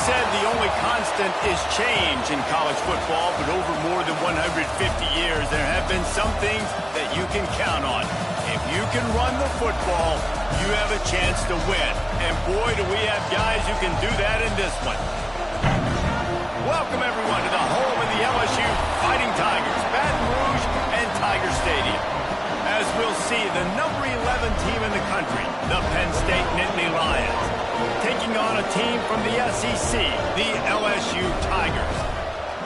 said the only constant is change in college football, but over more than 150 years, there have been some things that you can count on. If you can run the football, you have a chance to win. And boy, do we have guys who can do that in this one. Welcome, everyone, to the home of the LSU Fighting Tigers, Baton Rouge and Tiger Stadium. As we'll see, the number 11 team in the country, the Penn State Nittany Lions, taking on a team from the SEC, the LSU Tigers.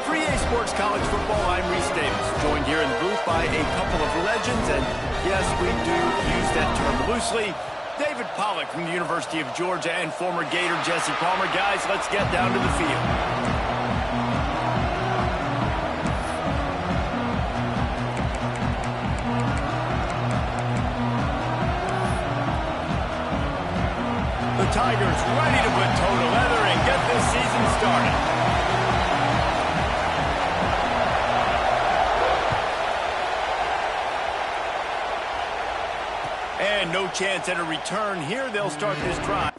For EA Sports College Football, I'm Reese Davis, joined here in the booth by a couple of legends, and yes, we do use that term loosely. David Pollack from the University of Georgia and former Gator Jesse Palmer. Guys, let's get down to the field. The Tigers ready to put toe to leather and get this season started. And no chance at a return here. They'll start this drive.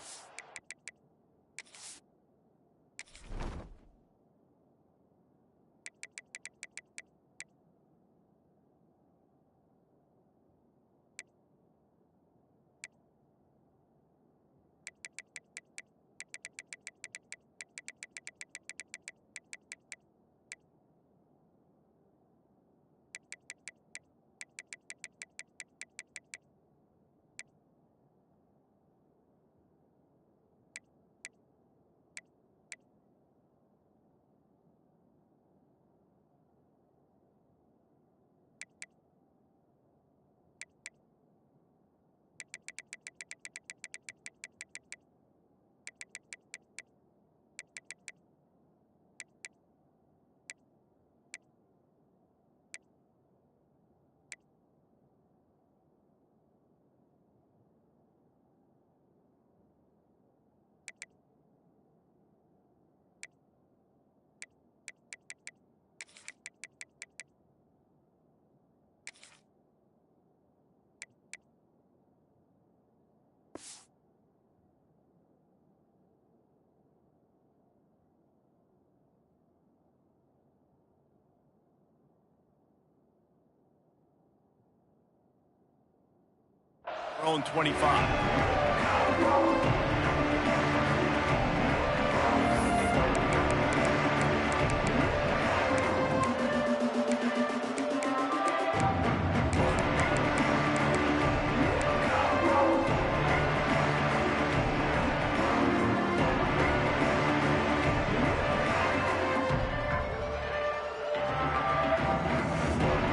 Own 25.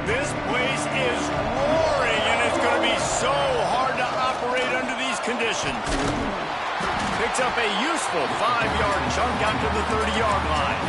This place is roaring, and it's going to be so hard to operate under these conditions. Picks up a useful 5-yard chunk out to the 30-yard line.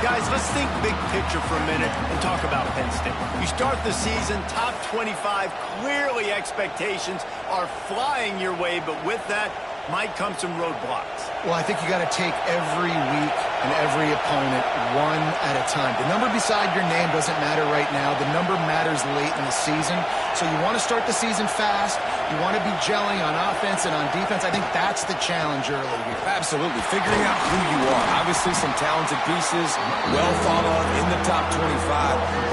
Guys, let's think big picture for a minute and talk about Penn State. You start the season top 25. Clearly expectations are flying your way, but with that might come some roadblocks. Well, I think you got to take every week and every opponent one at a time. The number beside your name doesn't matter right now. The number matters late in the season. So you want to start the season fast. You want to be gelling on offense and on defense. I think that's the challenge early here. Absolutely. Figuring out who you are. Obviously some talented pieces, well thought of in the top 25,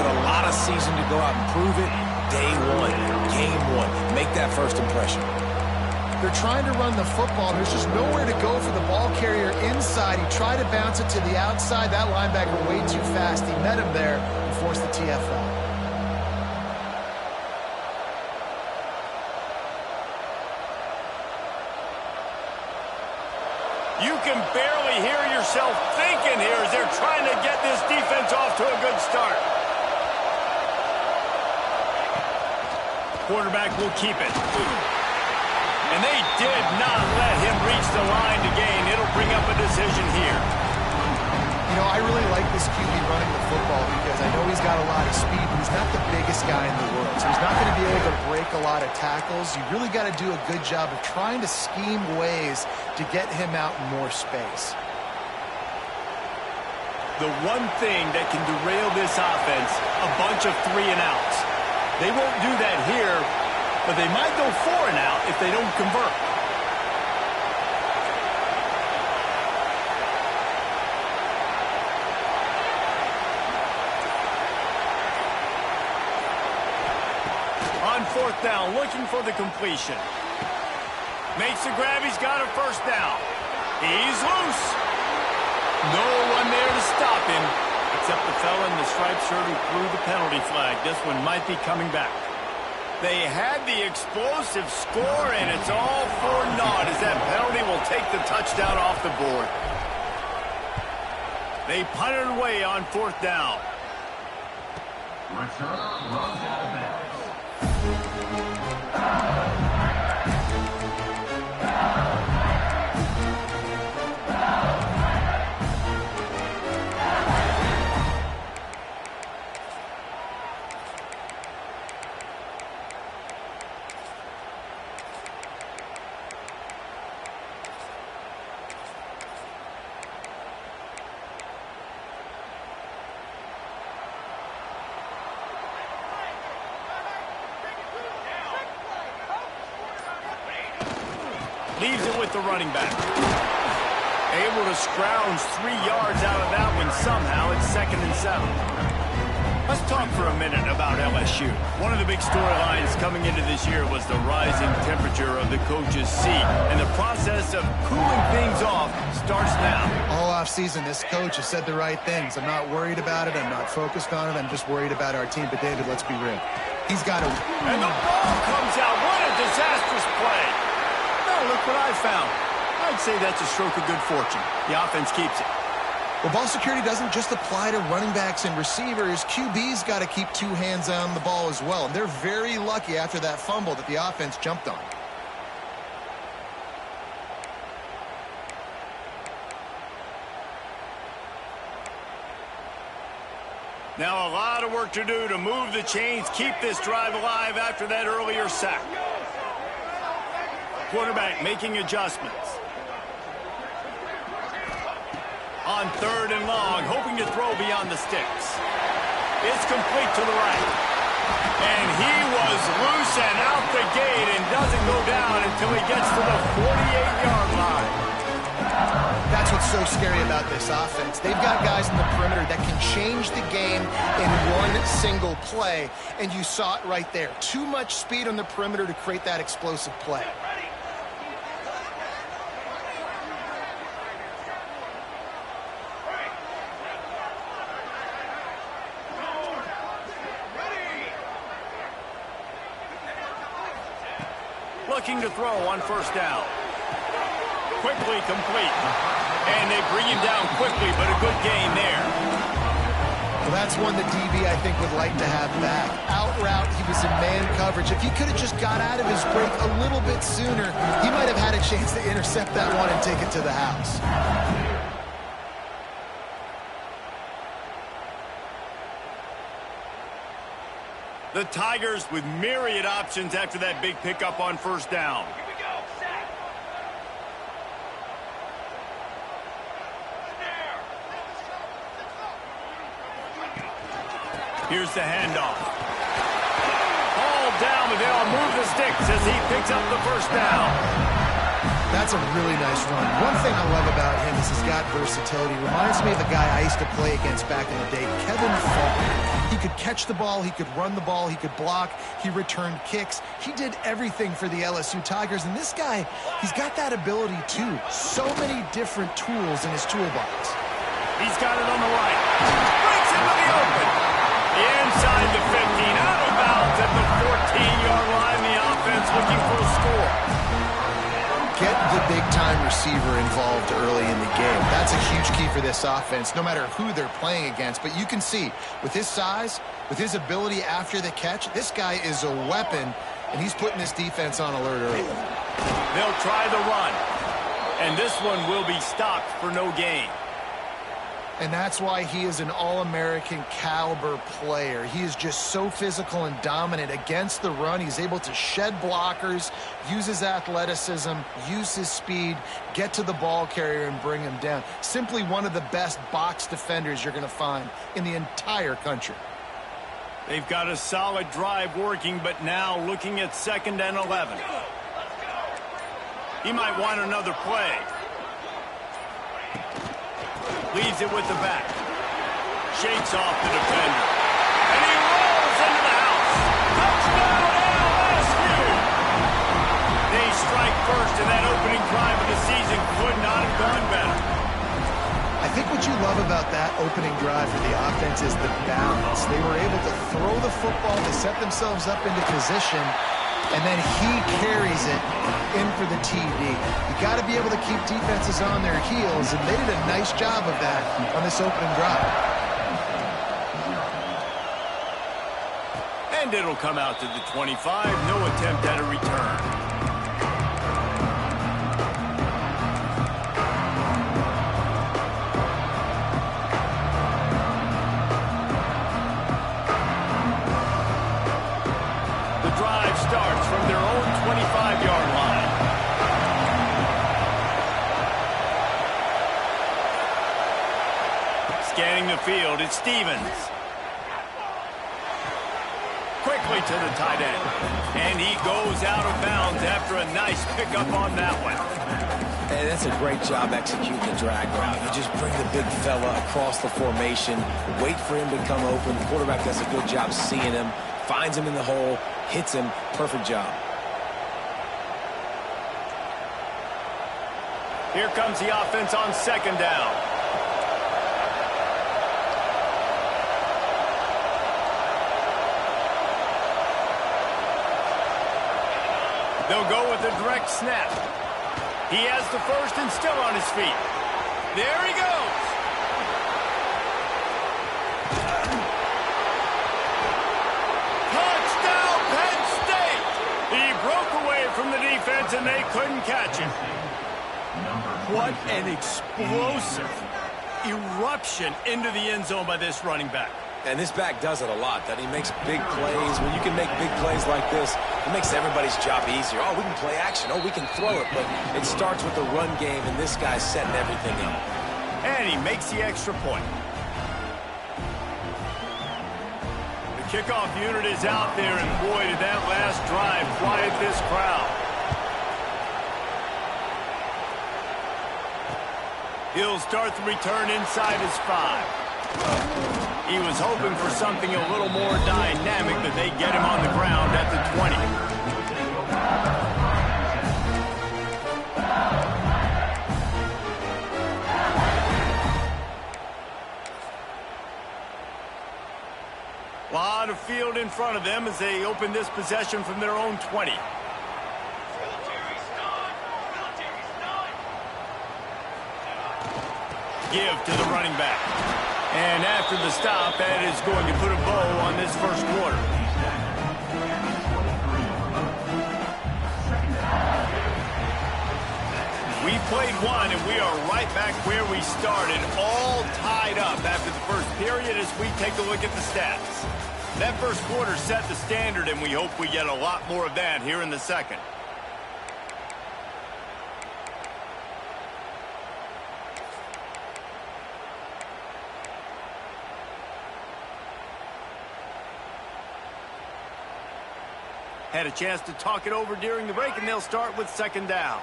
but a lot of season to go out and prove it. Day one, game one. Make that first impression. They're trying to run the football. There's just nowhere to go for the ball carrier inside. He tried to bounce it to the outside. That linebacker way too fast. He met him there and forced the TFL. You can barely hear yourself thinking here as they're trying to get this defense off to a good start. Quarterback will keep it. And they did not let him reach the line to gain. It'll bring up a decision here. You know, I really like this QB running the football because I know he's got a lot of speed, but he's not the biggest guy in the world. So he's not going to be able to break a lot of tackles. You really got to do a good job of trying to scheme ways to get him out in more space. The one thing that can derail this offense, a bunch of 3-and-outs. They won't do that here, but they might go 4-and-out if they don't convert. 4th down, looking for the completion. Makes the grab. He's got a first down. He's loose. No one there to stop him, except the fella in the striped shirt who threw the penalty flag. This one might be coming back. They had the explosive score, and it's all for naught as that penalty will take the touchdown off the board. They punted away on 4th down. Return runs out of bounds. Leaves it with the running back. Able to scrounge 3 yards out of that one somehow. It's 2nd and 7. Let's talk for a minute about LSU. One of the big storylines coming into this year was the rising temperature of the coach's seat. And the process of cooling things off starts now. All offseason, this coach has said the right things. I'm not worried about it. I'm not focused on it. I'm just worried about our team. But, David, let's be real. He's got to... And the ball comes out. What a disastrous play. Look what I found. I'd say that's a stroke of good fortune. The offense keeps it. Well, ball security doesn't just apply to running backs and receivers. QB's got to keep 2 hands on the ball as well. And they're very lucky after that fumble that the offense jumped on. Now a lot of work to do to move the chains, keep this drive alive after that earlier sack. Quarterback making adjustments. On 3rd and long, hoping to throw beyond the sticks. It's complete to the right. And he was loose and out the gate and doesn't go down until he gets to the 48-yard line. That's what's so scary about this offense. They've got guys in the perimeter that can change the game in one single play. And you saw it right there. Too much speed on the perimeter to create that explosive play. Looking to throw on 1st down. Quickly complete. And they bring him down quickly, but a good gain there. Well, that's one the DB, I think, would like to have back. Out route, he was in man coverage. If he could have just got out of his break a little bit sooner, he might have had a chance to intercept that one and take it to the house. The Tigers with myriad options after that big pickup on 1st down. Here we go. Set. Here's the handoff. Ball down, but they'll move the sticks as he picks up the 1st down. That's a really nice run. One thing I love about him is he's got versatility. Reminds me of the guy I used to play against back in the day, Kevin Faulkner. He could catch the ball, he could run the ball, he could block, he returned kicks. He did everything for the LSU Tigers, and this guy, he's got that ability too. So many different tools in his toolbox. He's got it on the right. Breaks into the open. Inside the 15, out of bounds at the 14-yard line. The offense looking for a score. Get the big-time receiver involved early in the game. That's a huge key for this offense, no matter who they're playing against. But you can see, with his size, with his ability after the catch, this guy is a weapon, and he's putting this defense on alert early. They'll try the run, and this one will be stopped for no gain. And that's why he is an All-American caliber player. He is just so physical and dominant against the run. He's able to shed blockers, use his athleticism, use his speed, get to the ball carrier and bring him down. Simply one of the best box defenders you're going to find in the entire country. They've got a solid drive working, but now looking at 2nd and 11. He might want another play. Leaves it with the back. Shakes off the defender. And he rolls into the house. Touchdown, what you love about that opening drive for the offense is the balance. They were able to throw the football, they set themselves up into position, and then he carries it in for the TD. You got to be able to keep defenses on their heels, and they did a nice job of that on this opening drive. And it'll come out to the 25. No attempt at a return. Drive starts from their own 25-yard line. Scanning the field, it's Stevens. Quickly to the tight end. And he goes out of bounds after a nice pickup on that one. Hey, that's a great job executing the drag route. You just bring the big fella across the formation, wait for him to come open. The quarterback does a good job seeing him, finds him in the hole, hits him. Perfect job. Here comes the offense on second down. They'll go with a direct snap. He has the first and still on his feet. There he goes. Touchdown, Penn State. He broke away from the defense and they couldn't catch him. What an explosive eruption into the end zone by this running back. And this back does it a lot. That he makes big plays. When you can make big plays like this, it makes everybody's job easier. Oh, we can play action. Oh, we can throw it. But it starts with the run game, and this guy's setting everything up. And he makes the extra point. The kickoff unit is out there, and boy, did that last drive quiet this crowd. He'll start the return inside his 5. He was hoping for something a little more dynamic, but they get him on the ground at the 20. Lot of field in front of them as they open this possession from their own 20. Give to the running back. And after the stop, that is going to put a bow on this first quarter. We played one, and we are right back where we started, all tied up after the first period as we take a look at the stats. That first quarter set the standard, and we hope we get a lot more of that here in the second. Had a chance to talk it over during the break, and they'll start with second down.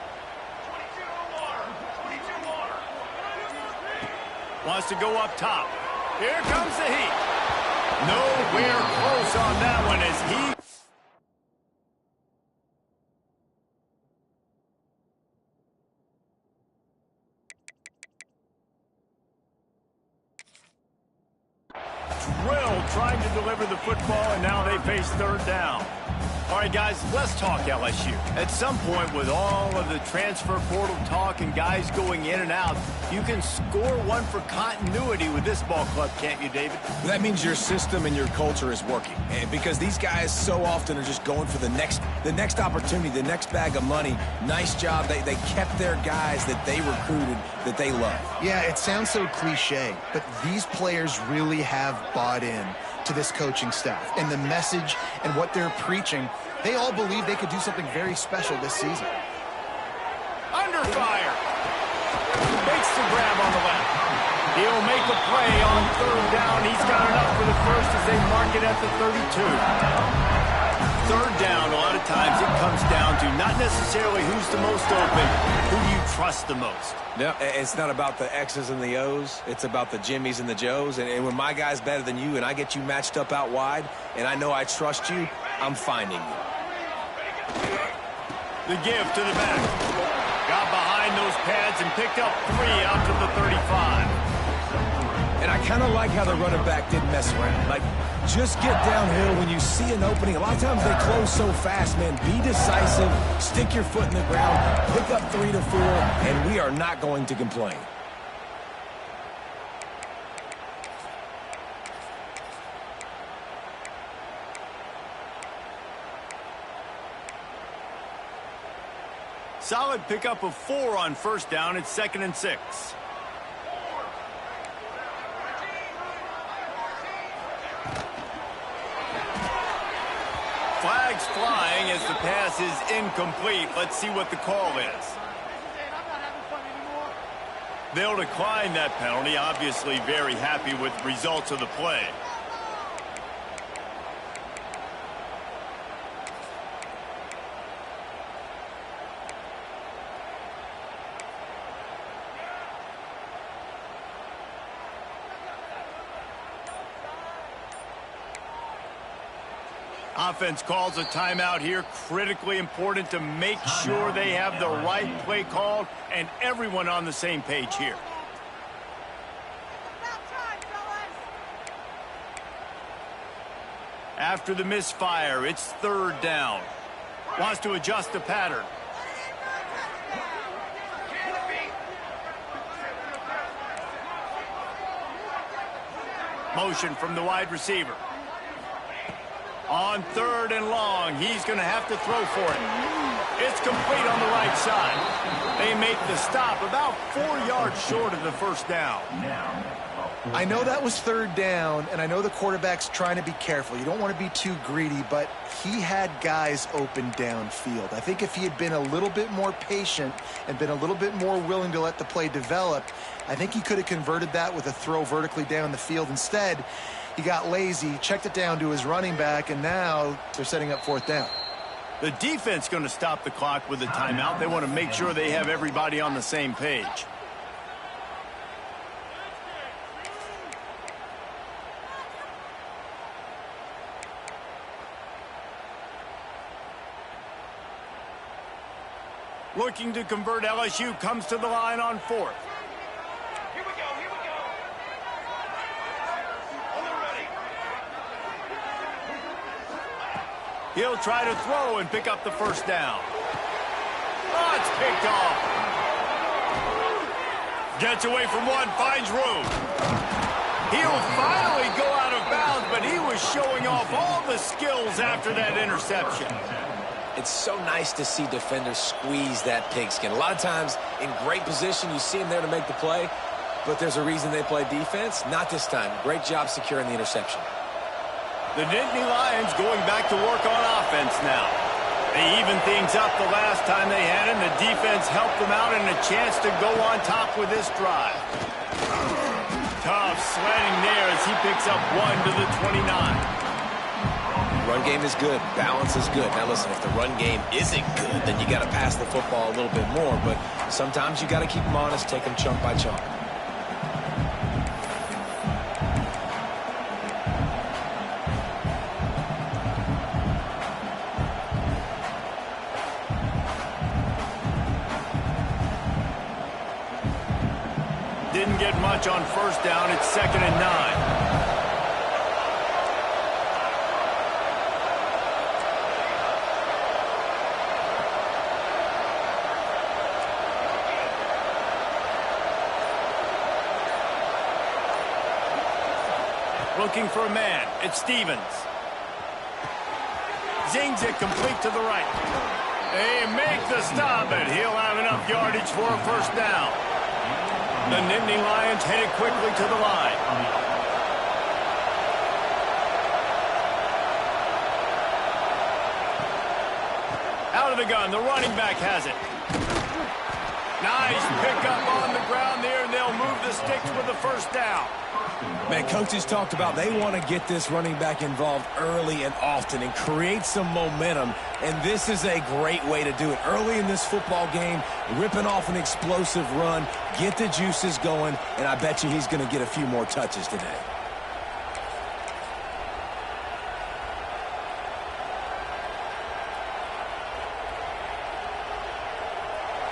Wants to go up top. Here comes the heat. Nowhere close on that one as he... Drilled trying to deliver the football, and now they face third down. All right, guys, let's talk LSU. At some point, with all of the transfer portal talk and guys going in and out, you can score one for continuity with this ball club, can't you, David? That means your system and your culture is working. And because these guys so often are just going for the next opportunity, the next bag of money. Nice job. They kept their guys that they recruited, that they love. Yeah, it sounds so cliche, but these players really have bought in to this coaching staff and the message and what they're preaching. They all believe they could do something very special this season. Under fire. Makes the grab on the left. He'll make a play on third down. He's got enough for the first as they mark it at the 32. Third down, a lot of times it comes down to not necessarily who's the most open, who do you trust the most. No, it's not about the X's and the O's. It's about the Jimmys and the Joes. And when my guy's better than you and I get you matched up out wide and I know I trust you, I'm finding you. The give to the back. Got behind those pads and picked up 3 out to the 35. And I kind of like how the running back didn't mess around. Like, just get downhill when you see an opening. A lot of times they close so fast, man. Be decisive, stick your foot in the ground, pick up 3 to 4, and we are not going to complain. Solid pickup of 4 on first down. It's 2nd and 6. Flags flying as the pass is incomplete. Let's see what the call is. They'll decline that penalty. Obviously very happy with the results of the play. Offense calls a timeout here. Critically important to make sure they have the right play called and everyone on the same page here. After the misfire, it's 3rd down. Wants to adjust the pattern. Motion from the wide receiver. On 3rd and long, he's going to have to throw for it. It's complete on the right side. They make the stop about 4 yards short of the first down. I know that was 3rd down, and I know the quarterback's trying to be careful. You don't want to be too greedy, but he had guys open downfield. I think if he had been a little bit more patient and been a little bit more willing to let the play develop, I think he could have converted that with a throw vertically down the field. Instead, he got lazy, checked it down to his running back, and now they're setting up 4th down. The defense going to stop the clock with a timeout. They want to make sure they have everybody on the same page. Looking to convert, LSU comes to the line on 4th. He'll try to throw and pick up the first down. Oh, it's picked off. Gets away from one, finds room. He'll finally go out of bounds, but he was showing off all the skills after that interception. It's so nice to see defenders squeeze that pigskin. A lot of times, in great position, you see them there to make the play, but there's a reason they play defense. Not this time. Great job securing the interception. The Nittany Lions going back to work on offense now. They evened things up the last time they had him. The defense helped them out and a chance to go on top with this drive. Tough sledding there as he picks up 1 to the 29. Run game is good. Balance is good. Now listen, if the run game isn't good, then you got to pass the football a little bit more. But sometimes you got to keep them honest, take them chunk by chunk. Didn't get much on first down. It's 2nd and 9. Looking for a man. It's Stevens. Zings it complete to the right. They make the stop, and he'll have enough yardage for a first down. The Nittany Lions headed quickly to the line. Out of the gun, the running back has it. Nice pickup on the ground there, and they'll move the sticks with the first down. Man, coaches talked about they want to get this running back involved early and often and create some momentum, and this is a great way to do it. Early in this football game, ripping off an explosive run, get the juices going, and I bet you he's going to get a few more touches today.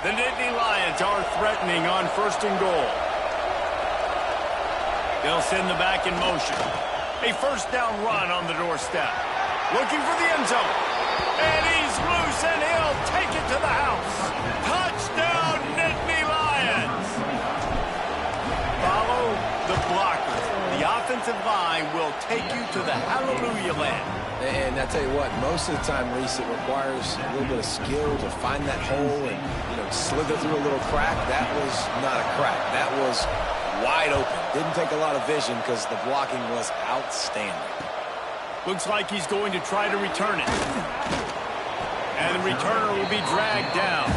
The Nittany Lions are threatening on 1st and goal. They'll send the back in motion. A first down run on the doorstep. Looking for the end zone. And he's loose, and he'll take it to the house. Touchdown, Nittany Lions. Follow the blockers. The offensive line will take you to the hallelujah land. And I tell you what, most of the time, Reese, it requires a little bit of skill to find that hole and, slither through a little crack. That was not a crack. That was wide open. Didn't take a lot of vision because the blocking was outstanding. Looks like he's going to try to return it. And the returner will be dragged down.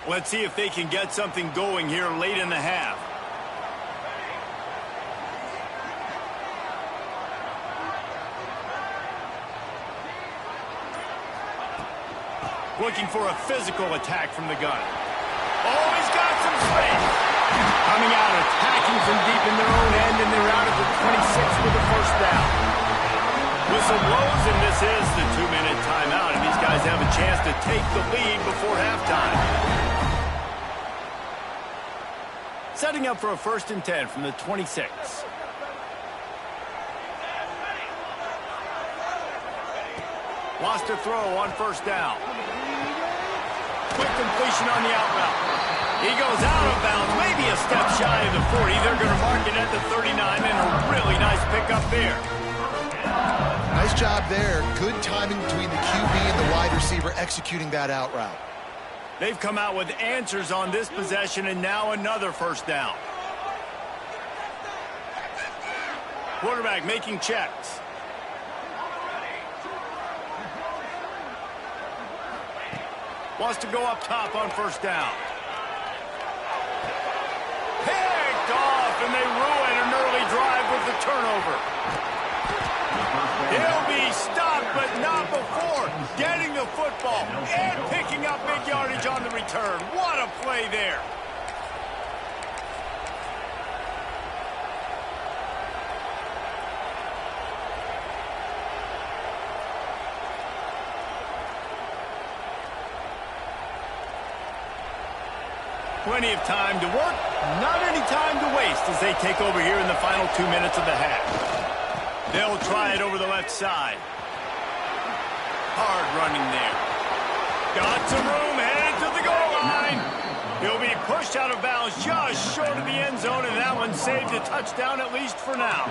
Let's see if they can get something going here late in the half. Looking for a physical attack from the gun. Oh, he's got some space. Coming out, attacking from deep in their own end, and they're out at the 26 with a first down. Whistle blows, and this is the 2-minute timeout, and these guys have a chance to take the lead before halftime. Setting up for a 1st and 10 from the 26. Lost a throw on first down. Quick completion on the out route. He goes out of bounds, maybe a step shy of the 40. They're going to mark it at the 39, and a really nice pickup there. Nice job there. Good timing between the QB and the wide receiver executing that out route. They've come out with answers on this possession, and now another first down. Quarterback making checks. Wants to go up top on first down. Picked off, and they ruin an early drive with the turnover. He'll be stopped, but not before getting the football and picking up big yardage on the return. What a play there. Plenty of time to work, not any time to waste as they take over here in the final 2 minutes of the half. They'll try it over the left side. Hard running there. Got some room, headed to the goal line. He'll be pushed out of bounds just short of the end zone, and that one saved a touchdown at least for now.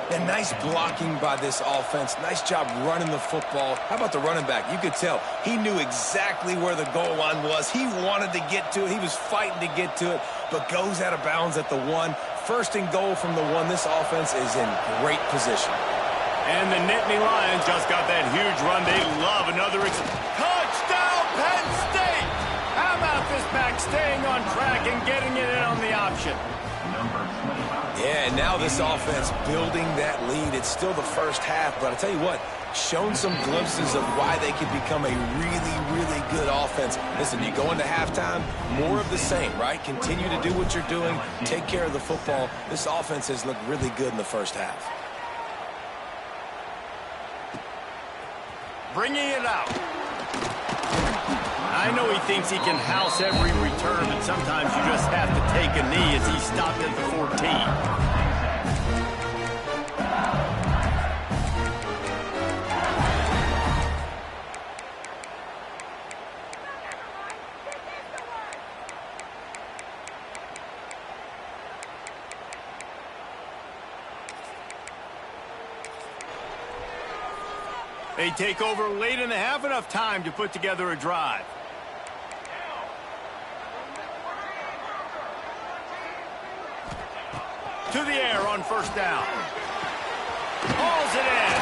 And nice blocking by this offense. Nice job running the football. How about the running back? You could tell he knew exactly where the goal line was. He wanted to get to it. He was fighting to get to it, but goes out of bounds at the 1. 1st and goal from the 1. This offense is in great position. And the Nittany Lions just got that huge run. They love another touchdown, Penn State! How about this back staying on track and getting it in on the option? Yeah, and now this offense building that lead. It's still the first half, but I tell you what, shown some glimpses of why they could become a really, really good offense. Listen, you go into halftime, more of the same, right? Continue to do what you're doing, take care of the football. This offense has looked really good in the first half. Bringing it out. I know he thinks he can house every return, but sometimes you just have to take a knee as he stopped at the 14. They take over late in the half, enough time to put together a drive. To the air on first down. Hauls it in.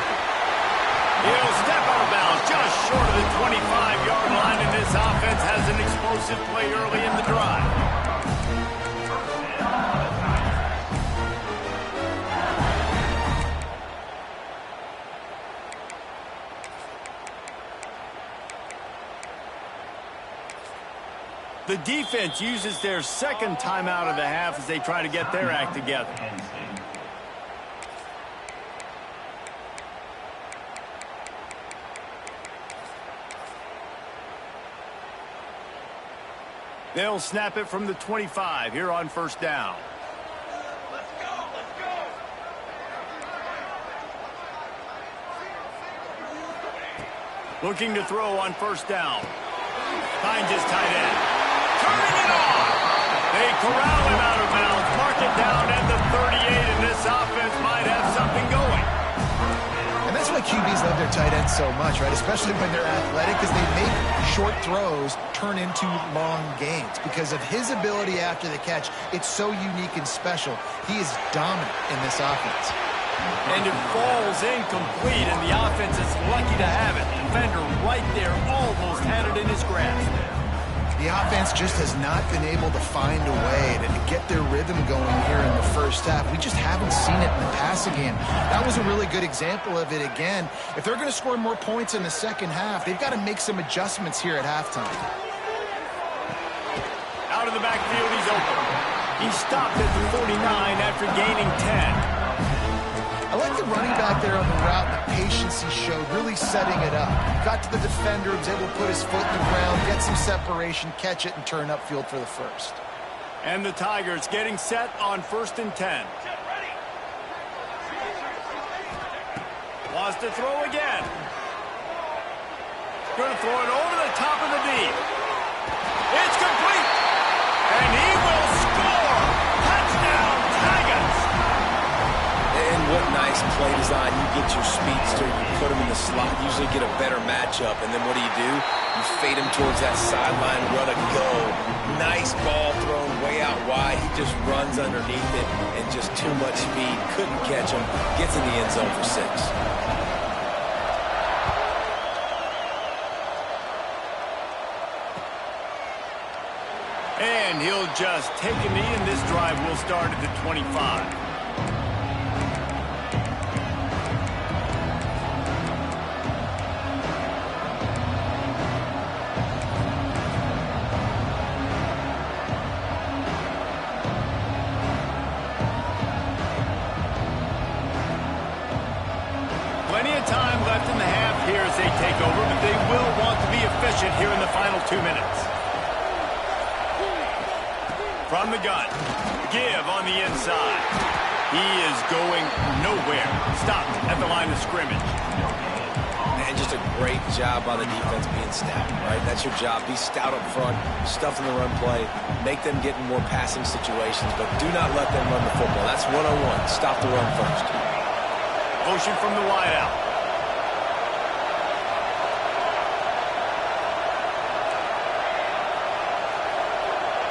He'll step out of bounds just short of the 25-yard line, and this offense has an explosive play early in the drive. The defense uses their second timeout of the half as they try to get their act together. They'll snap it from the 25 here on first down. Let's go, let's go. Looking to throw on first down. Finds his tight end. Turning it on. They corral him out of bounds. Mark it down at the 38, and this offense might have something going. And that's why QBs love their tight ends so much, right? Especially when they're athletic, because they make short throws turn into long gains. Because of his ability after the catch, it's so unique and special. He is dominant in this offense. And it falls incomplete, and the offense is lucky to have it. Defender right there almost had it in his grasp. The offense just has not been able to find a way to get their rhythm going here in the first half. We just haven't seen it in the passing game. That was a really good example of it again. If they're going to score more points in the second half, they've got to make some adjustments here at halftime. Out of the backfield, he's open. He stopped at the 49 after gaining 10. I like the running back there on the route, the patience he showed, really setting it up. Got to the defender, was able to put his foot in the ground, get some separation, catch it, and turn upfield for the first. And the Tigers getting set on 1st and 10. Wants to throw again. Going to throw it over the top of the deep. It's complete. And he will score. Touchdown, Tigers. And what nice play design. You get your speedster, you put him in the slot, usually get a better matchup, and then what do? You fade him towards that sideline, run a go. Nice ball thrown way out wide. He just runs underneath it, and just too much speed. Couldn't catch him. Gets in the end zone for 6. And he'll just take a knee, and this drive will start at the 25. Here in the final 2 minutes. From the gun. Give on the inside. He is going nowhere. Stopped at the line of scrimmage. Man, just a great job by the defense being stout, right? That's your job. Be stout up front, stuff in the run play, make them get in more passing situations, but do not let them run the football. That's one-on-one. Stop the run first. Motion from the wide out.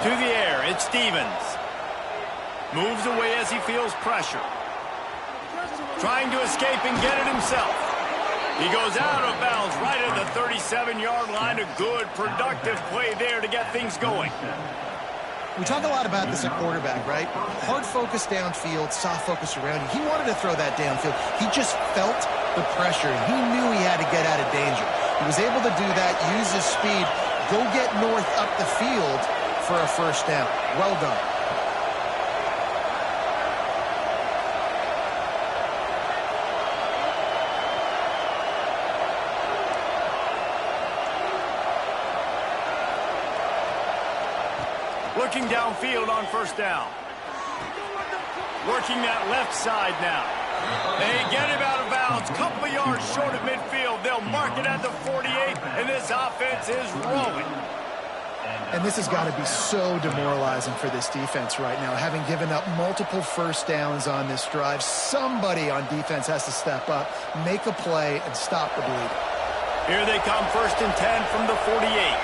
To the air, it's Stevens. Moves away as he feels pressure. Trying to escape and get it himself. He goes out of bounds right at the 37-yard line. A good, productive play there to get things going. We talk a lot about this at quarterback, right? Hard focus downfield, soft focus around you. He wanted to throw that downfield. He just felt the pressure. He knew he had to get out of danger. He was able to do that, use his speed, go get north up the field for a first down. Well done. Looking downfield on first down. Working that left side now. They get him out of bounds. Couple of yards short of midfield. They'll mark it at the 48, and this offense is rolling. And this has got to be so demoralizing for this defense right now, having given up multiple first downs on this drive. Somebody on defense has to step up, make a play, and stop the bleed. Here they come, 1st and 10 from the 48.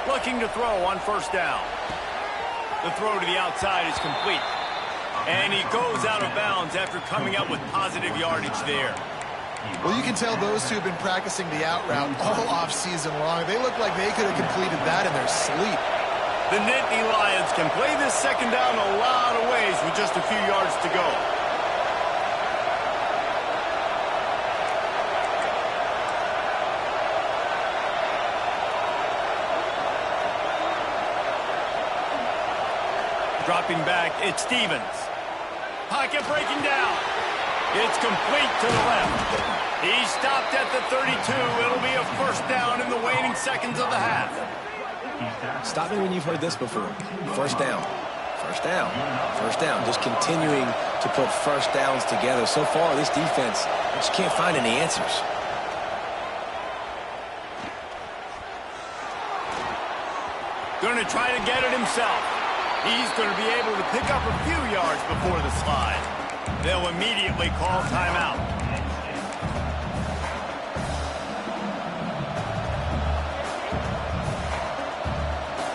Looking to throw on first down. The throw to the outside is complete. And he goes out of bounds after coming up with positive yardage there. Well, you can tell those two have been practicing the out route all off-season long. They look like they could have completed that in their sleep. The Nittany Lions can play this second down a lot of ways with just a few yards to go. Dropping back, it's Stevens. Pocket breaking down. It's complete to the left. He stopped at the 32. It'll be a first down in the waning seconds of the half. Stop me when you've heard this before. First down. First down. First down. Just continuing to put first downs together. So far, this defense just can't find any answers. Going to try to get it himself. He's going to be able to pick up a few yards before the slide. They'll immediately call timeout.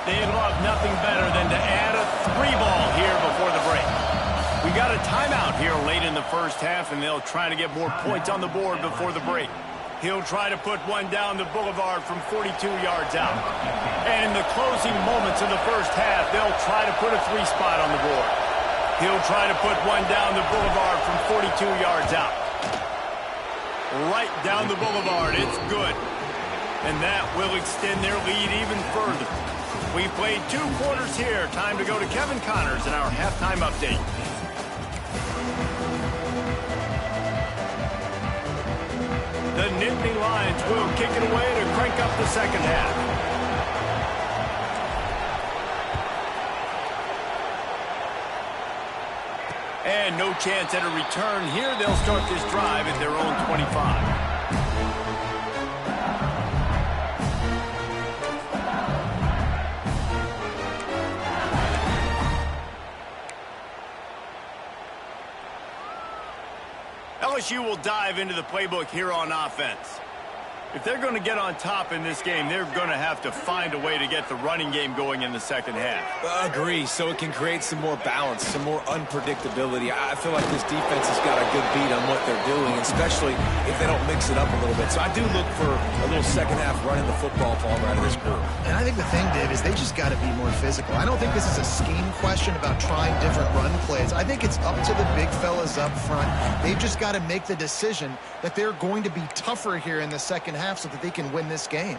They'd love nothing better than to add a 3-ball here before the break. We got a timeout here late in the first half, and they'll try to get more points on the board before the break. He'll try to put one down the boulevard from 42 yards out. And in the closing moments of the first half, they'll try to put a 3-spot on the board. He'll try to put one down the boulevard from 42 yards out. Right down the boulevard. It's good. And that will extend their lead even further. We played 2 quarters here. Time to go to Kevin Connors in our halftime update. The Nittany Lions will kick it away to crank up the second half. And no chance at a return here. They'll start this drive at their own 25. LSU will dive into the playbook here on offense. If they're going to get on top in this game, they're going to have to find a way to get the running game going in the second half. Agree, so it can create some more balance, some more unpredictability. I feel like this defense has got a good beat on what they're doing, especially if they don't mix it up a little bit. So I do look for a little second half running the football ball right out of this group. And I think the thing, Dave, is they just got to be more physical. I don't think this is a scheme question about trying different run plays. I think it's up to the big fellas up front. They've just got to make the decision that they're going to be tougher here in the second half so that they can win this game.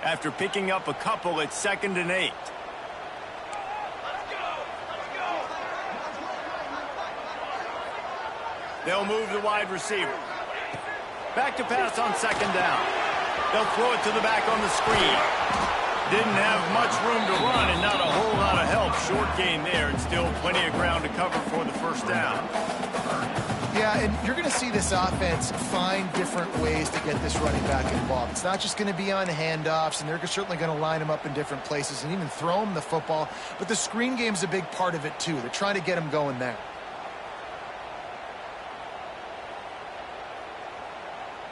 After picking up a couple, it's 2nd and 8. They'll move the wide receiver. Back to pass on 2nd down. They'll throw it to the back on the screen. Didn't have much room to run and not a whole lot of help. Short gain there and still plenty of ground to cover for the first down. Yeah, and you're going to see this offense find different ways to get this running back involved. It's not just going to be on handoffs, and they're certainly going to line him up in different places and even throw him the football. But the screen game's a big part of it, too. They're trying to get him going there.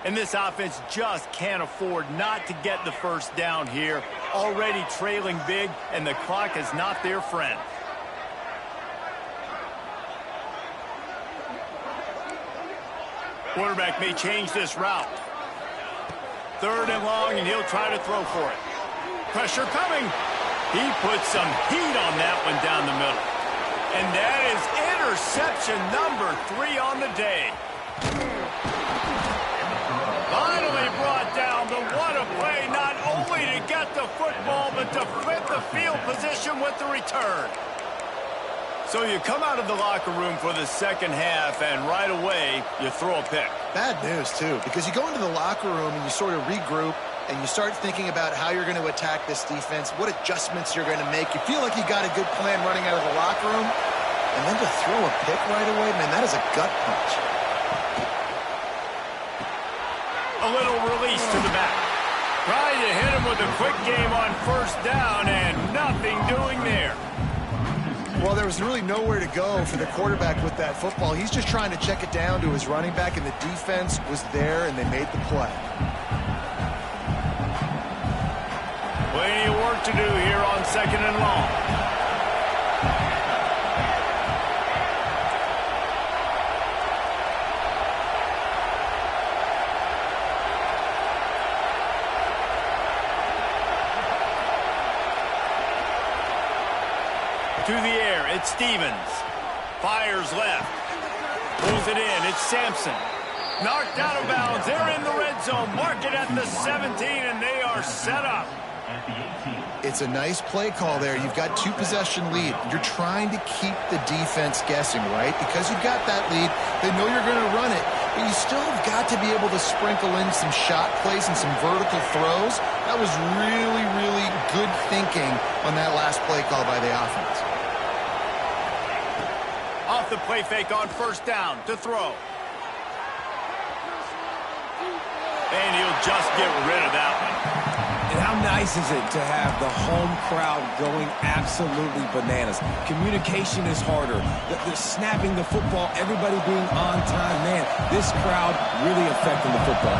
And this offense just can't afford not to get the first down here. Already trailing big, and the clock is not their friend. Quarterback may change this route. 3rd and long, and he'll try to throw for it. Pressure coming. He puts some heat on that one down the middle. And that is interception number 3 on the day. Finally brought down, but what a play, not only to get the football, but to flip the field position with the return. So you come out of the locker room for the second half, and right away, you throw a pick. Bad news, too, because you go into the locker room and you sort of regroup, and you start thinking about how you're going to attack this defense, what adjustments you're going to make. You feel like you got a good plan running out of the locker room, and then to throw a pick right away, man, that is a gut punch. A little release to the back. Trying to hit him with a quick game on first down, and nothing doing there. Well, there was really nowhere to go for the quarterback with that football. He's just trying to check it down to his running back, and the defense was there, and they made the play. Plenty of work to do here on 2nd and long. To the air, it's Stevens. Fires left. Pulls it in, it's Sampson. Knocked out of bounds, they're in the red zone. Mark it at the 17, and they are set up. It's It's a nice play call there. You've got 2-possession lead. You're trying to keep the defense guessing, right? Because you've got that lead, they know you're going to run it, but you still have got to be able to sprinkle in some shot plays and some vertical throws. That was really, really good thinking on that last play call by the offense. Off the play fake on first down to throw. And he'll just get rid of that one. And how nice is it to have the home crowd going absolutely bananas? Communication is harder. The snapping the football, everybody being on time. Man, this crowd really affecting the football.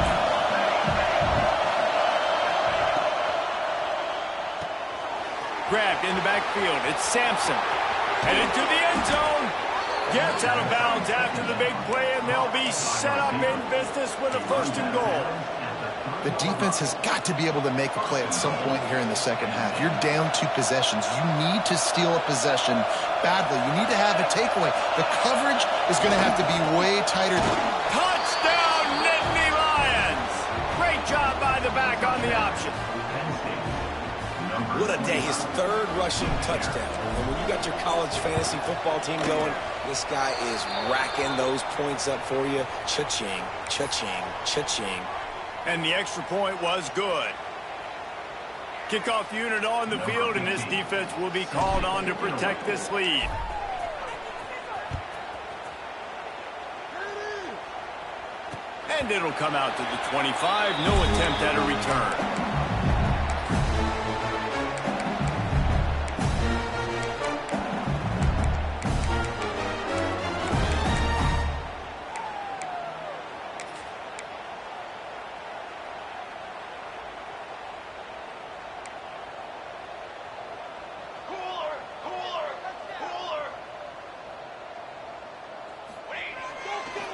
Grabbed in the backfield. It's Sampson. Headed to the end zone. Gets out of bounds after the big play, and they'll be set up in business with a 1st and goal. The defense has got to be able to make a play at some point here in the second half. You're down 2 possessions. You need to steal a possession badly. You need to have a takeaway. The coverage is going to have to be way tighter. Touchdown, Nittany Lions! Great job by the back on the option. What a day. His 3rd rushing touchdown. And when you got your college fantasy football team going, this guy is racking those points up for you. Cha-ching, cha-ching, cha-ching. And the extra point was good. Kickoff unit on the field, and this defense will be called on to protect this lead. And it'll come out to the 25. No attempt at a return.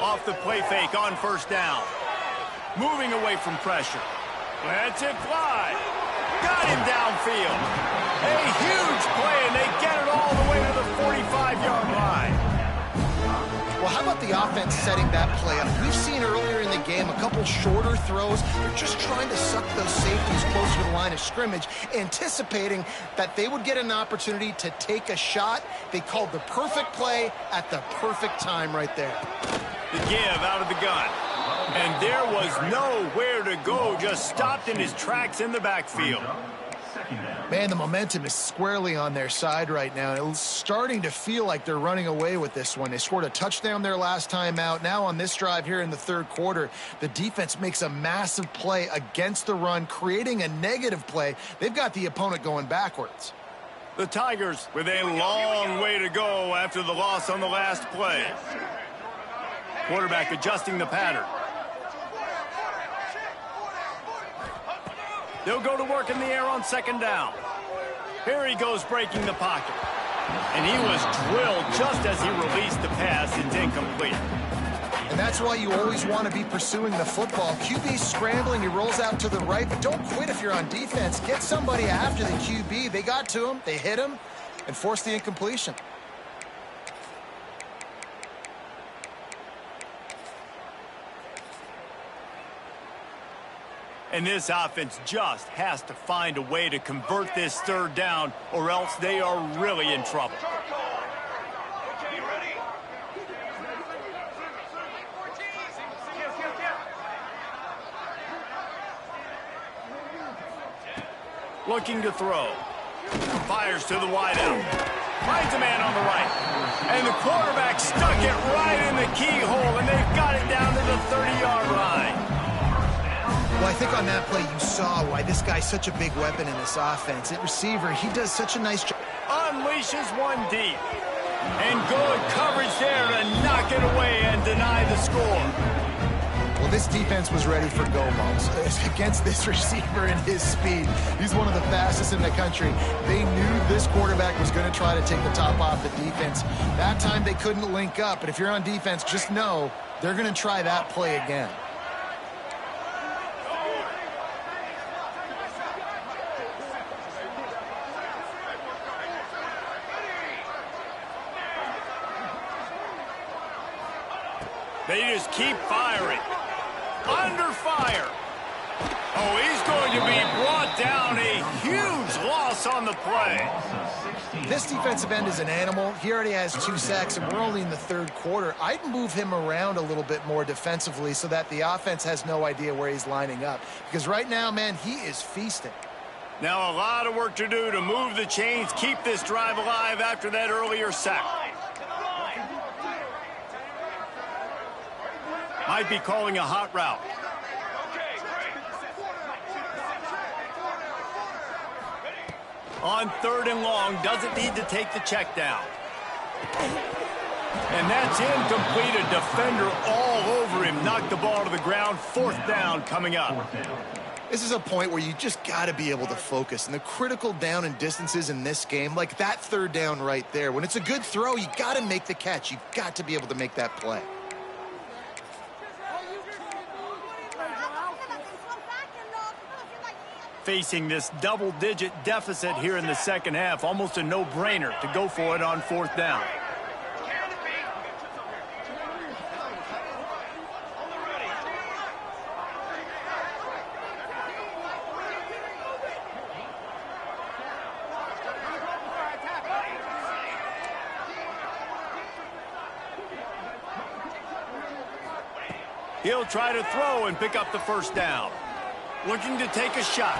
Off the play fake on first down. Moving away from pressure. Lets it fly. Got him downfield. A huge play, and they get it all the way to the 45-yard line. Well, how about the offense setting that play up? We've seen earlier in the game a couple shorter throws. They're just trying to suck those safeties closer to the line of scrimmage, anticipating that they would get an opportunity to take a shot. They called the perfect play at the perfect time right there. The give out of the gun. And there was nowhere to go, just stopped in his tracks in the backfield. Man, the momentum is squarely on their side right now. It's starting to feel like they're running away with this one. They scored a touchdown their last time out. Now on this drive here in the 3rd quarter, the defense makes a massive play against the run, creating a negative play. They've got the opponent going backwards. The Tigers with a long way to go after the loss on the last play. Quarterback adjusting the pattern. They'll go to work in the air on 2nd down. Here he goes breaking the pocket. And he was drilled just as he released the pass. It's incomplete. And that's why you always want to be pursuing the football. QB's scrambling, he rolls out to the right, but don't quit if you're on defense. Get somebody after the QB. They got to him, they hit him, and forced the incompletion. And this offense just has to find a way to convert this 3rd down, or else they are really in trouble. Looking to throw. Fires to the wideout. Finds a man on the right. And the quarterback stuck it right in the keyhole, and they've got it down to the 30-yard line. Well, I think on that play you saw why this guy's such a big weapon in this offense. At receiver, he does such a nice job. Unleashes one deep. And good coverage there to knock it away and deny the score. Well, this defense was ready for go-balls against this receiver and his speed. He's one of the fastest in the country. They knew this quarterback was going to try to take the top off the defense. That time they couldn't link up, but if you're on defense, just know they're going to try that play again. They just keep firing. Under fire. Oh, he's going to be brought down. A huge loss on the play. This defensive end is an animal. He already has 2 sacks, and we're only in the third quarter. I'd move him around a little bit more defensively so that the offense has no idea where he's lining up. Because right now, man, he is feasting. Now a lot of work to do to move the chains, keep this drive alive after that earlier sack. Might be calling a hot route. On 3rd and long, doesn't need to take the check down. And that's incomplete. A defender all over him. Knocked the ball to the ground. 4th down coming up. This is a point where you just got to be able to focus. And the critical down and distances in this game, like that 3rd down right there, when it's a good throw, you got to make the catch. You've got to be able to make that play. Facing this double-digit deficit here in the second half, almost a no-brainer to go for it on 4th down. He'll try to throw and pick up the 1st down. Looking to take a shot.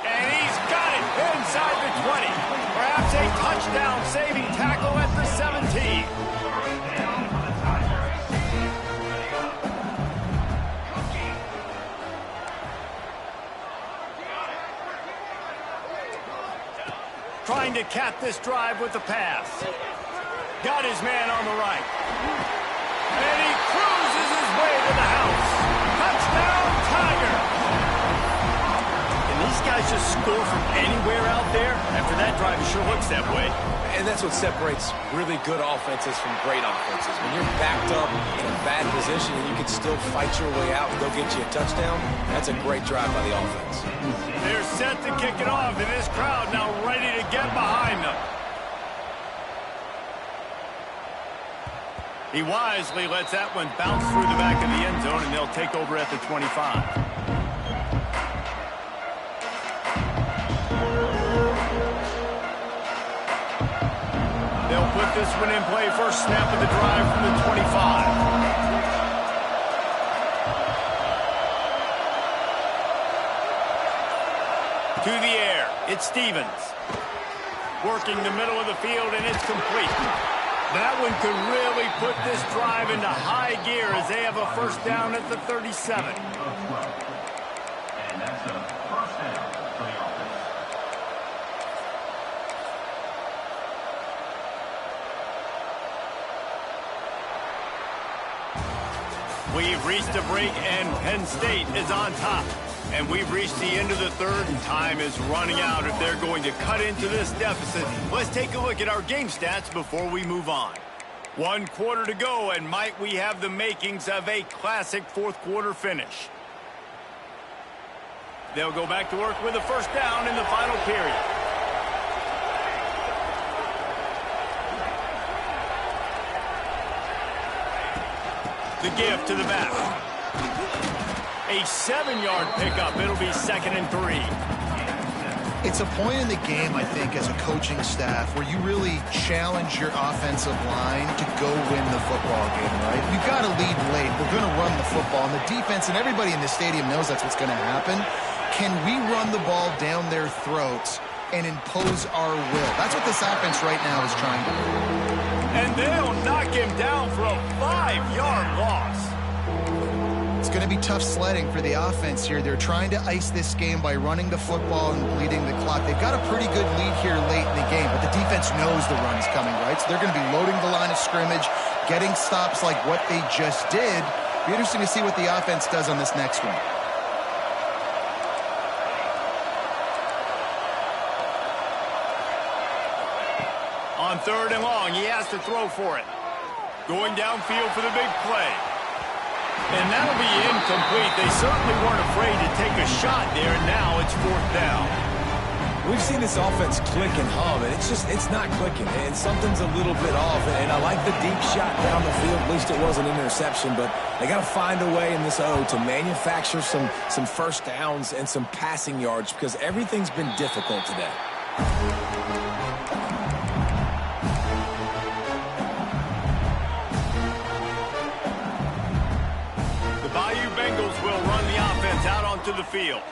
And he's got it inside the 20. Perhaps a touchdown-saving tackle at the 17. Trying to cap this drive with the pass. Got his man on the right. And he cruises his way to the house. Touchdown, Tiger! Can these guys just score from anywhere out there? After that drive, it sure looks that way. And that's what separates really good offenses from great offenses. When you're backed up in a bad position and you can still fight your way out and go get you a touchdown, that's a great drive by the offense. They're set to kick it off, and this crowd now ready to get behind them. He wisely lets that one bounce through the back of the end zone, and they'll take over at the 25. They'll put this one in play. First snap of the drive from the 25. To the air, it's Stevens. Working the middle of the field, and it's complete. That one could really put this drive into high gear as they have a 1st down at the 37. And that's a 1st down for the offense. We've reached a break, and Penn State is on top. And we've reached the end of the 3rd, and time is running out if they're going to cut into this deficit. Let's take a look at our game stats before we move on. 1 quarter to go, and might we have the makings of a classic 4th quarter finish. They'll go back to work with a 1st down in the final period. The give to the back. A 7-yard pickup. It'll be 2nd and 3. It's a point in the game, I think, as a coaching staff where you really challenge your offensive line to go win the football game, right? We've got to lead late. We're going to run the football. And the defense and everybody in the stadium knows that's what's going to happen. Can we run the ball down their throats and impose our will? That's what this offense right now is trying to do. And they'll knock him down for a 5-yard loss. It's going to be tough sledding for the offense here. They're trying to ice this game by running the football and bleeding the clock. They've got a pretty good lead here late in the game, but the defense knows the run's coming, right? So they're going to be loading the line of scrimmage, getting stops like what they just did. It'll be interesting to see what the offense does on this next one. On 3rd and long, he has to throw for it. Going downfield for the big play. And that'll be incomplete. They certainly weren't afraid to take a shot there, and now it's 4th down. We've seen this offense click and hum, and it's not clicking, and something's a little bit off. And I like the deep shot down the field. At least it was an interception, but they got to find a way in this O to manufacture some first downs and some passing yards because everything's been difficult today. The Bayou Bengals will run the offense out onto the field.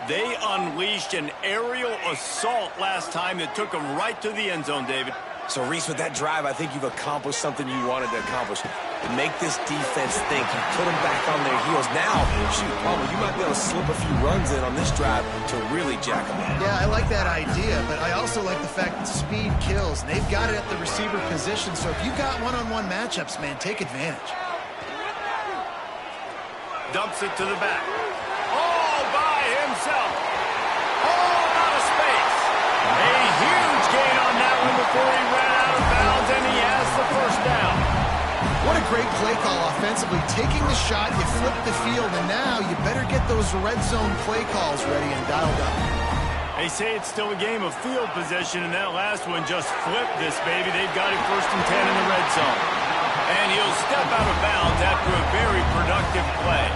They unleashed an aerial assault last time that took them right to the end zone, David. So, Reese, with that drive, I think you've accomplished something you wanted to accomplish. To make this defense think. You put them back on their heels. Now, shoot, Palmer, you might be able to slip a few runs in on this drive to really jack them in. Yeah, I like that idea, but I also like the fact that speed kills. And they've got it at the receiver position, so if you've got one-on-one matchups, man, take advantage. Dumps it to the back. All by himself. All out of space. A huge gain on that one before he ran out of bounds, and he has the first down. What a great play call offensively. Taking the shot, you flip the field, and now you better get those red zone play calls ready and dialed up. They say it's still a game of field position, and that last one just flipped this baby. They've got it 1st and 10 in the red zone. And he'll step out of bounds after a very productive play.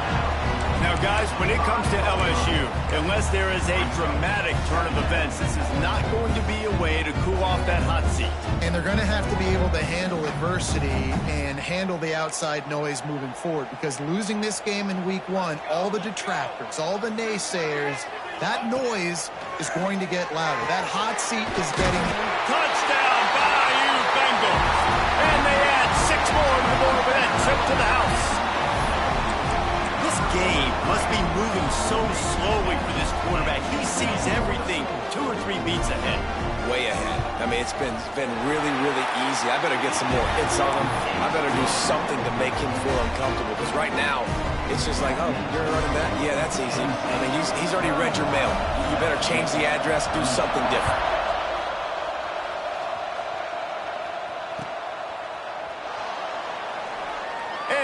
Now, guys, when it comes to LSU, unless there is a dramatic turn of events, this is not going to be a way to cool off that hot seat. And they're going to have to be able to handle adversity and handle the outside noise moving forward, because losing this game in week 1, all the detractors, all the naysayers, that noise is going to get louder. That hot seat is getting... Touchdown, Bayou Bengals! And they add 6 more to the board with that trip to the house. This game must be moving so slowly for this quarterback. He sees everything 2 or 3 beats ahead. Way ahead. I mean, it's been really, really easy. I better get some more hits on him. I better do something to make him feel uncomfortable, because right now, it's just like, oh, you're running that? Yeah, that's easy. I mean, he's already read your mail. You better change the address, do something different.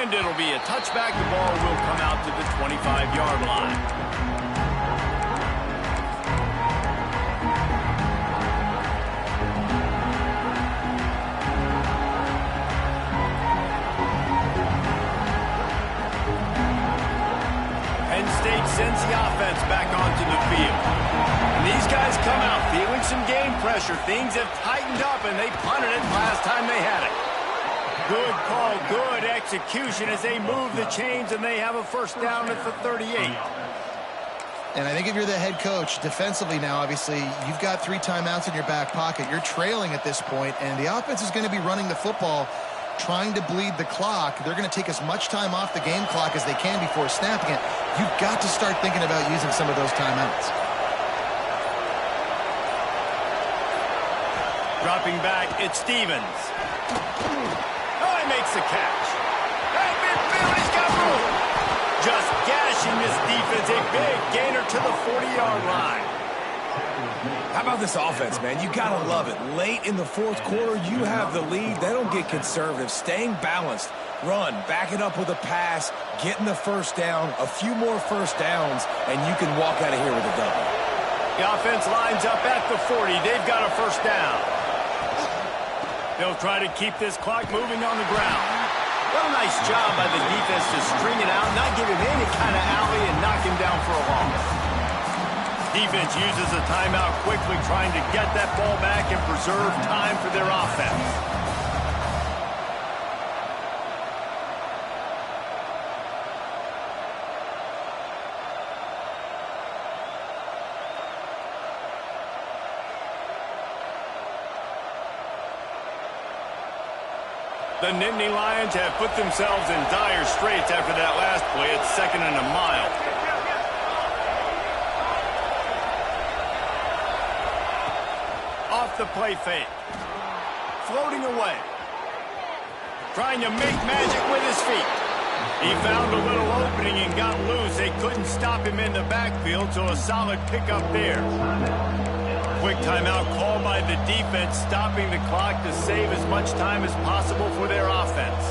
And it'll be a touchback. The ball will come out to the 25-yard line. Penn State sends the offense back onto the field. And these guys come out feeling some game pressure. Things have tightened up, and they punted it last time they had it. Good call, good execution as they move the chains, and they have a first down at the 38. And I think if you're the head coach, defensively now, obviously, you've got 3 timeouts in your back pocket. You're trailing at this point, and the offense is going to be running the football, trying to bleed the clock. They're going to take as much time off the game clock as they can before snapping it. You've got to start thinking about using some of those timeouts. Dropping back, it's Stevens. Oh, he makes the catch. Hey, midfield, he's got room. Just gashing this defense, a big gainer to the 40-yard line. How about this offense, man? You got to love it. Late in the 4th quarter, you have the lead. They don't get conservative. Staying balanced. Run, back it up with a pass, getting the first down, a few more first downs, and you can walk out of here with a double. The offense lines up at the 40. They've got a first down. They'll try to keep this clock moving on the ground. What a nice job by the defense to string it out, not give him any kind of alley, and knock him down for a loss. Defense uses a timeout quickly, trying to get that ball back and preserve time for their offense. The Nittany Lions have put themselves in dire straits after that last play. It's 2nd and a mile. Off the play fake. Floating away. Trying to make magic with his feet. He found a little opening and got loose. They couldn't stop him in the backfield, so a solid pickup there. Quick timeout called by the defense, stopping the clock to save as much time as possible for their offense.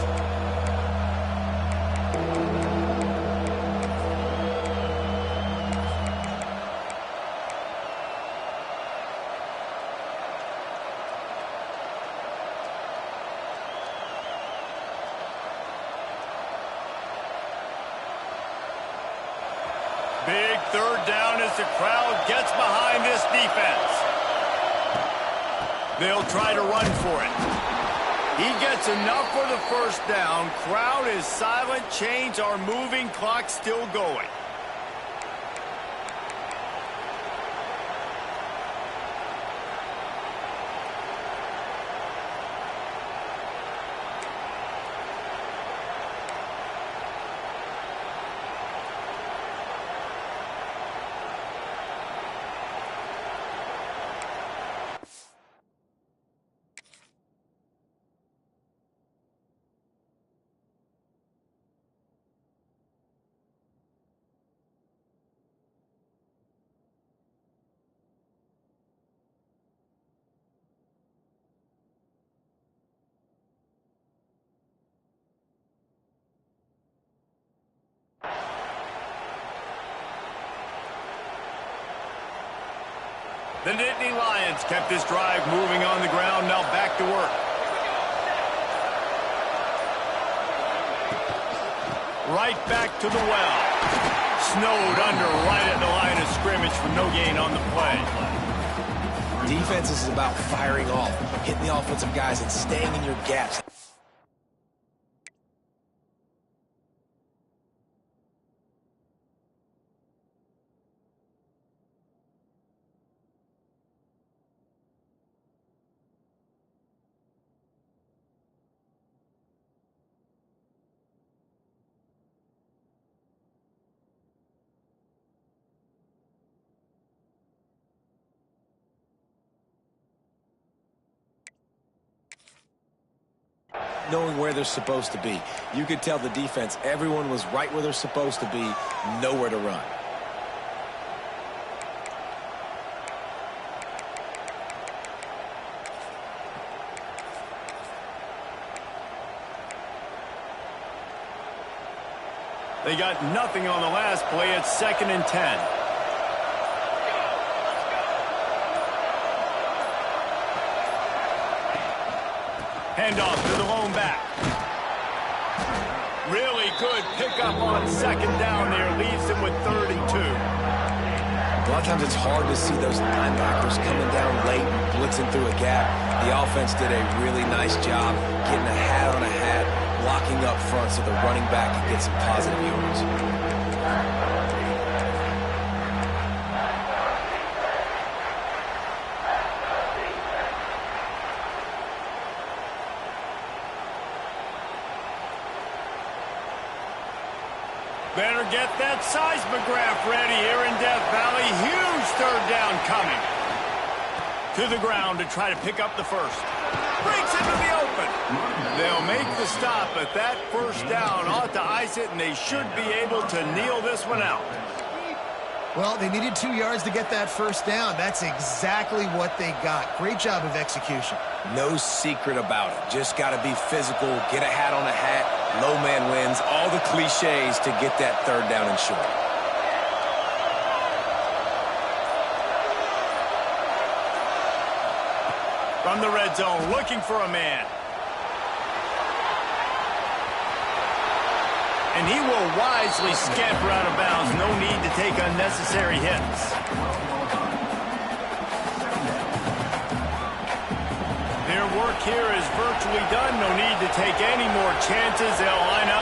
Big third down as the crowd gets behind this defense. They'll try to run for it. He gets enough for the first down. Crowd is silent. Chains are moving. Clock still going. The Nittany Lions kept this drive moving on the ground. Now back to work. Right back to the well. Snowed under right at the line of scrimmage for no gain on the play. Defense is about firing off, hitting the offensive guys, and staying in your gaps. Knowing where they're supposed to be. You could tell the defense, everyone was right where they're supposed to be, nowhere to run. They got nothing on the last play. It's 2nd and 10. Handoff to the lone back. Really good pickup on 2nd down there. Leaves them with 3rd and 2. A lot of times it's hard to see those linebackers coming down late and blitzing through a gap. The offense did a really nice job getting a hat on a hat, blocking up front so the running back can get some positive yards. Better get that seismograph ready here in Death Valley. Huge 3rd down coming. To the ground to try to pick up the first. Breaks into the open. They'll make the stop, but that first down ought to ice it, and they should be able to kneel this one out. Well, they needed 2 yards to get that first down. That's exactly what they got. Great job of execution. No secret about it. Just got to be physical, get a hat on a hat, low man wins, all the cliches to get that 3rd down and short. From the red zone, looking for a man. And he will wisely scamper out of bounds. No need to take unnecessary hits. Their work here is virtually done. No need to take any more chances. They'll line